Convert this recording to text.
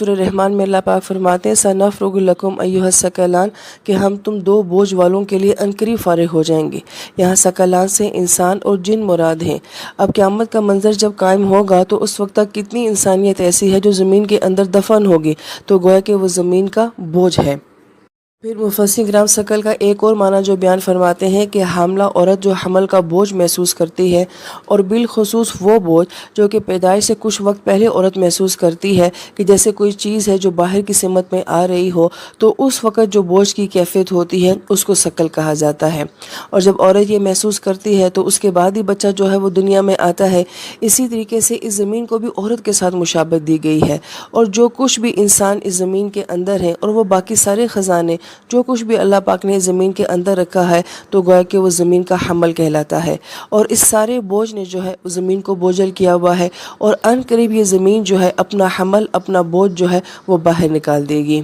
سورہ رحمان میں اللہ پاک فرماتے ہیں سَنَفْرُغُ لَكُمْ أَيُّهَا الثَّقَلَانِ کہ ہم تم دو بوجھ والوں کے لیے عنقریب فارغ ہو جائیں گے۔ یہاں ثقلان سے انسان اور جن مراد ہیں۔ اب قیامت کا منظر جب قائم ہوگا تو اس وقت تک کتنی انسانیت ایسی ہے جو زمین کے اندر دفن ہوگی، تو گویا کہ وہ زمین کا بوجھ ہے۔ پھر مفسرین کرام ثقل کا ایک اور معنی جو بیان فرماتے ہیں کہ حاملہ عورت جو حمل کا بوجھ محسوس کرتی ہے، اور بالخصوص وہ بوجھ جو کہ پیدائش سے کچھ وقت پہلے عورت محسوس کرتی ہے کہ جیسے کوئی چیز ہے جو باہر کی سمت میں آ رہی ہو، تو اس وقت جو بوجھ کی کیفیت ہوتی ہے اس کو ثقل کہا جاتا ہے۔ اور جب عورت یہ محسوس کرتی ہے تو اس کے بعد ہی بچہ جو ہے وہ دنیا میں آتا ہے۔ اسی طریقے سے اس زمین کو بھی عورت کے ساتھ مشابہت دی گئی ہے، اور جو کچھ بھی انسان اس زمین کے اندر ہے اور وہ باقی سارے خزانے جو کچھ بھی اللہ پاک نے زمین کے اندر رکھا ہے، تو گویا کہ وہ زمین کا حمل کہلاتا ہے، اور اس سارے بوجھ نے جو ہے زمین کو بوجھل کیا ہوا ہے، اور ان قریب یہ زمین جو ہے اپنا حمل اپنا بوجھ جو ہے وہ باہر نکال دے گی۔